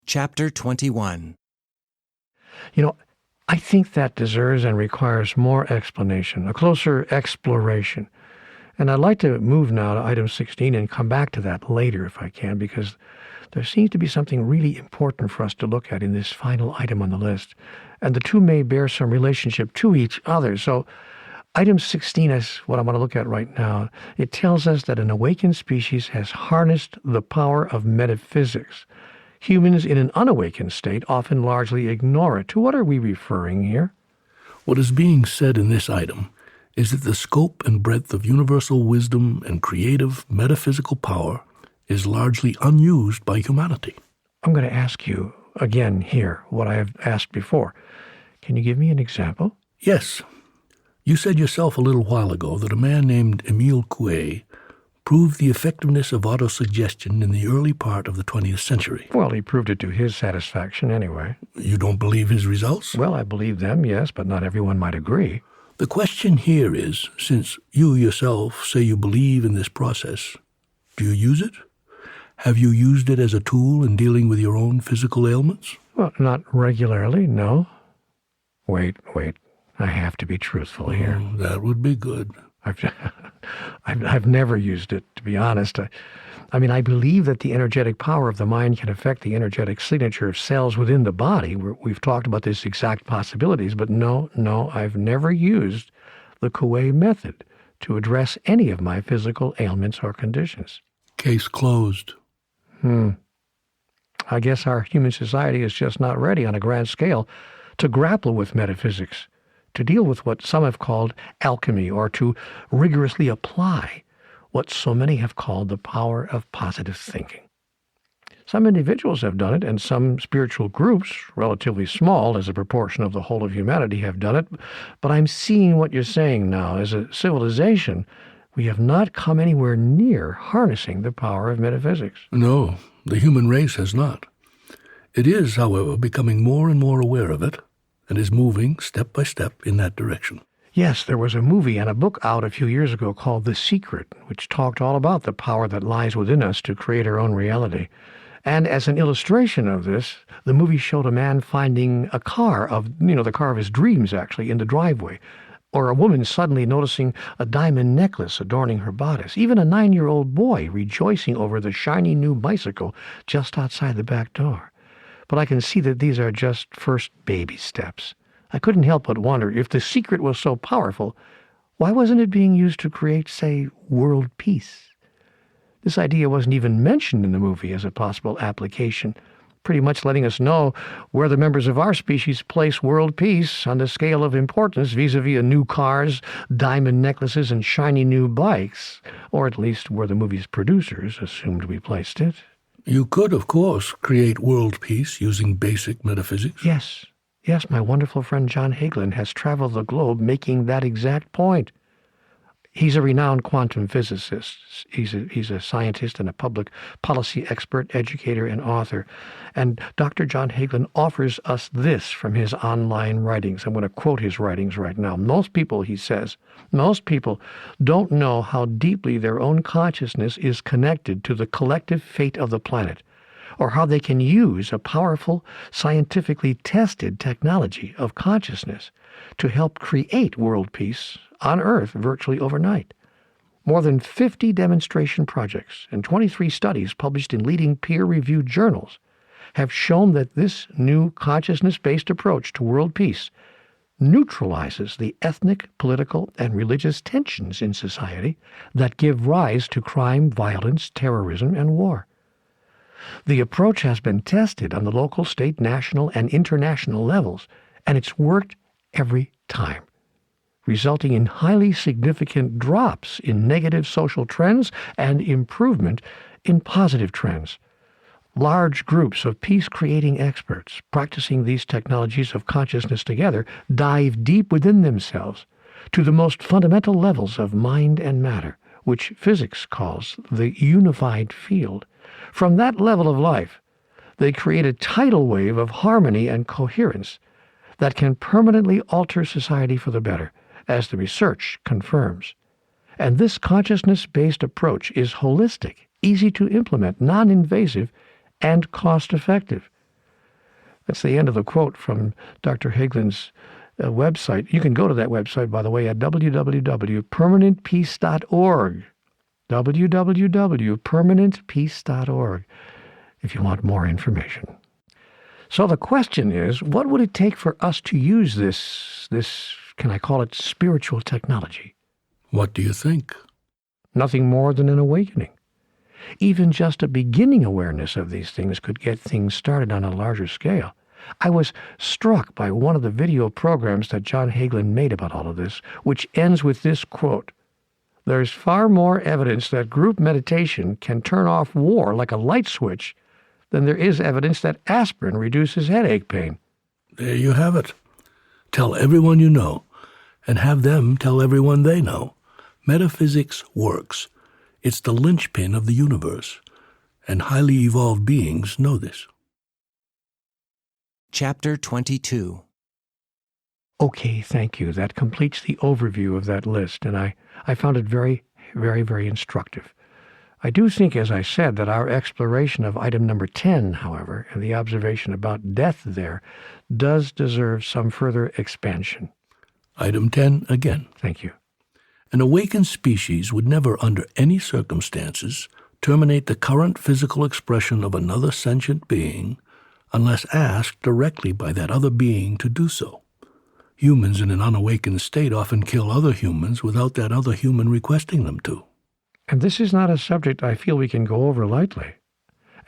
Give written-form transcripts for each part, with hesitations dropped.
Chapter 21. I think that deserves and requires more explanation, a closer exploration. And I'd like to move now to item 16 and come back to that later if I can, because there seems to be something really important for us to look at in this final item on the list. And the two may bear some relationship to each other. So item 16 is what I want to look at right now. It tells us that an awakened species has harnessed the power of metaphysics. Humans in an unawakened state often largely ignore it. To what are we referring here? What is being said in this item is that the scope and breadth of universal wisdom and creative metaphysical power is largely unused by humanity. I'm going to ask you again here what I have asked before. Can you give me an example? Yes. You said yourself a little while ago that a man named Emile Coué proved the effectiveness of autosuggestion in the early part of the 20th century. Well, he proved it to his satisfaction anyway. You don't believe his results? Well, I believe them, yes, but not everyone might agree. The question here is, since you yourself say you believe in this process, do you use it? Have you used it as a tool in dealing with your own physical ailments? Well, not regularly, no. Wait. I have to be truthful here. That would be good. I've never used it, to be honest. I believe that the energetic power of the mind can affect the energetic signature of cells within the body. We've talked about this exact possibilities, but no, I've never used the Coué method to address any of my physical ailments or conditions. Case closed. I guess our human society is just not ready on a grand scale to grapple with metaphysics, to deal with what some have called alchemy, or to rigorously apply what so many have called the power of positive thinking. Some individuals have done it, and some spiritual groups, relatively small as a proportion of the whole of humanity, have done it. But I'm seeing what you're saying now. As a civilization, we have not come anywhere near harnessing the power of metaphysics. No, the human race has not. It is, however, becoming more and more aware of it, and is moving step by step in that direction. Yes, there was a movie and a book out a few years ago called The Secret, which talked all about the power that lies within us to create our own reality. And as an illustration of this, the movie showed a man finding a car the car of his dreams, actually, in the driveway, or a woman suddenly noticing a diamond necklace adorning her bodice, even a 9-year-old boy rejoicing over the shiny new bicycle just outside the back door. But I can see that these are just first baby steps. I couldn't help but wonder, if the secret was so powerful, why wasn't it being used to create, say, world peace? This idea wasn't even mentioned in the movie as a possible application, pretty much letting us know where the members of our species place world peace on the scale of importance vis-a-vis new cars, diamond necklaces, and shiny new bikes, or at least where the movie's producers assumed we placed it. You could, of course, create world peace using basic metaphysics. Yes, my wonderful friend John Hagelin has traveled the globe making that exact point. He's a renowned quantum physicist. He's a scientist and a public policy expert, educator, and author. And Dr. John Hagelin offers us this from his online writings. I'm going to quote his writings right now. Most people, he says, don't know how deeply their own consciousness is connected to the collective fate of the planet, or how they can use a powerful, scientifically tested technology of consciousness to help create world peace on Earth virtually overnight. More than 50 demonstration projects and 23 studies published in leading peer-reviewed journals have shown that this new consciousness-based approach to world peace neutralizes the ethnic, political, and religious tensions in society that give rise to crime, violence, terrorism, and war. The approach has been tested on the local, state, national, and international levels, and it's worked every time, resulting in highly significant drops in negative social trends and improvement in positive trends. Large groups of peace-creating experts practicing these technologies of consciousness together dive deep within themselves to the most fundamental levels of mind and matter, which physics calls the unified field. From that level of life, they create a tidal wave of harmony and coherence that can permanently alter society for the better, as the research confirms. And this consciousness-based approach is holistic, easy to implement, non-invasive, and cost-effective. That's the end of the quote from Dr. Hagelin's website. You can go to that website, by the way, at www.permanentpeace.org. www.permanentpeace.org if you want more information. So the question is, what would it take for us to use this, can I call it spiritual technology? What do you think? Nothing more than an awakening. Even just a beginning awareness of these things could get things started on a larger scale. I was struck by one of the video programs that John Hagelin made about all of this, which ends with this quote: "There's far more evidence that group meditation can turn off war like a light switch than there is evidence that aspirin reduces headache pain." There you have it. Tell everyone you know, and have them tell everyone they know. Metaphysics works. It's the linchpin of the universe, and highly evolved beings know this. Chapter 22. Okay, thank you. That completes the overview of that list, and I found it very, very, very instructive. I do think, as I said, that our exploration of item number 10, however, and the observation about death there, does deserve some further expansion. Item 10 again. Thank you. An awakened species would never, under any circumstances, terminate the current physical expression of another sentient being unless asked directly by that other being to do so. Humans in an unawakened state often kill other humans without that other human requesting them to. And this is not a subject I feel we can go over lightly.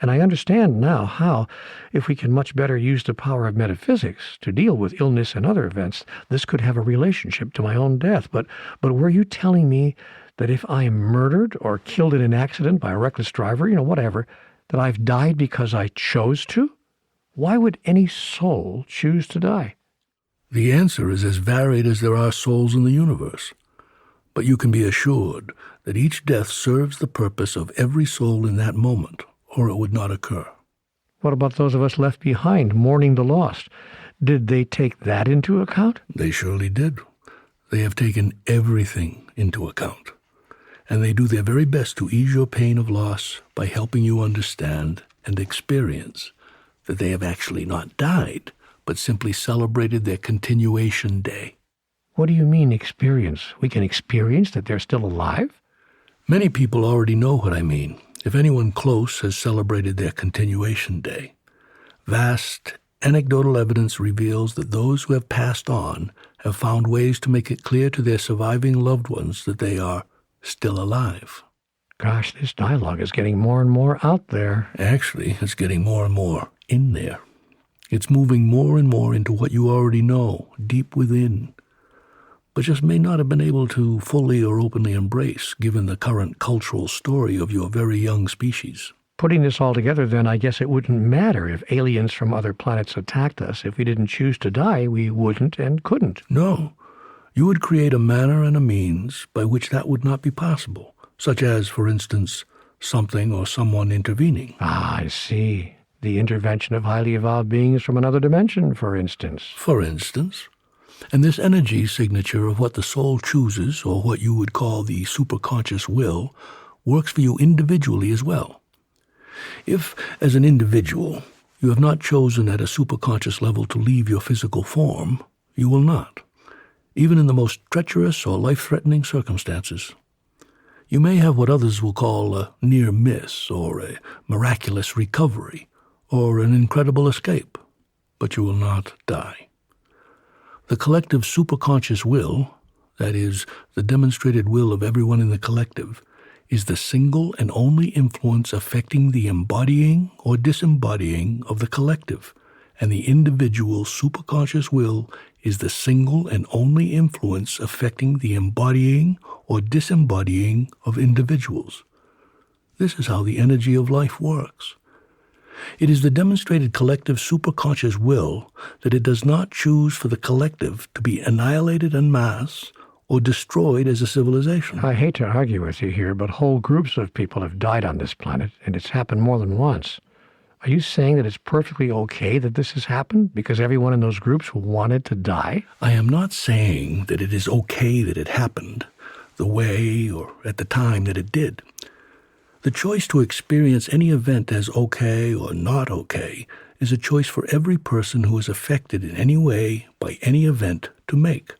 And I understand now how, if we can much better use the power of metaphysics to deal with illness and other events, this could have a relationship to my own death. But were you telling me that if I am murdered or killed in an accident by a reckless driver, whatever, that I've died because I chose to? Why would any soul choose to die? The answer is as varied as there are souls in the universe. But you can be assured that each death serves the purpose of every soul in that moment, or it would not occur. What about those of us left behind, mourning the lost? Did they take that into account? They surely did. They have taken everything into account. And they do their very best to ease your pain of loss by helping you understand and experience that they have actually not died, but simply celebrated their continuation day. What do you mean, experience? We can experience that they're still alive? Many people already know what I mean. If anyone close has celebrated their continuation day, vast anecdotal evidence reveals that those who have passed on have found ways to make it clear to their surviving loved ones that they are still alive. Gosh, this dialogue is getting more and more out there. Actually, it's getting more and more in there. It's moving more and more into what you already know, deep within, but just may not have been able to fully or openly embrace, given the current cultural story of your very young species. Putting this all together, then, I guess it wouldn't matter if aliens from other planets attacked us. If we didn't choose to die, we wouldn't and couldn't. No. You would create a manner and a means by which that would not be possible, such as, for instance, something or someone intervening. Ah, I see. The intervention of highly evolved beings from another dimension, for instance. For instance. And this energy signature of what the soul chooses, or what you would call the superconscious will, works for you individually as well. If, as an individual, you have not chosen at a superconscious level to leave your physical form, you will not, even in the most treacherous or life-threatening circumstances. You may have what others will call a near miss, or a miraculous recovery, or an incredible escape, but you will not die. The collective superconscious will, that is, the demonstrated will of everyone in the collective, is the single and only influence affecting the embodying or disembodying of the collective, and the individual superconscious will is the single and only influence affecting the embodying or disembodying of individuals. This is how the energy of life works. It is the demonstrated collective superconscious will that it does not choose for the collective to be annihilated en masse or destroyed as a civilization. I hate to argue with you here, but whole groups of people have died on this planet, and it's happened more than once. Are you saying that it's perfectly okay that this has happened because everyone in those groups wanted to die? I am not saying that it is okay that it happened the way or at the time that it did. The choice to experience any event as okay or not okay is a choice for every person who is affected in any way by any event to make.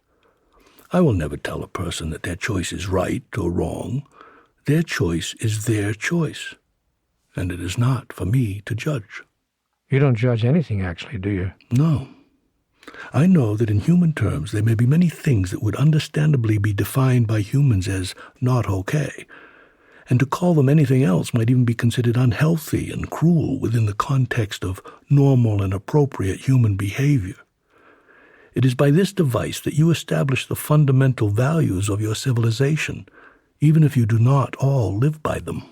I will never tell a person that their choice is right or wrong. Their choice is their choice, and it is not for me to judge. You don't judge anything, actually, do you? No. I know that in human terms there may be many things that would understandably be defined by humans as not okay, and to call them anything else might even be considered unhealthy and cruel within the context of normal and appropriate human behavior. It is by this device that you establish the fundamental values of your civilization, even if you do not all live by them.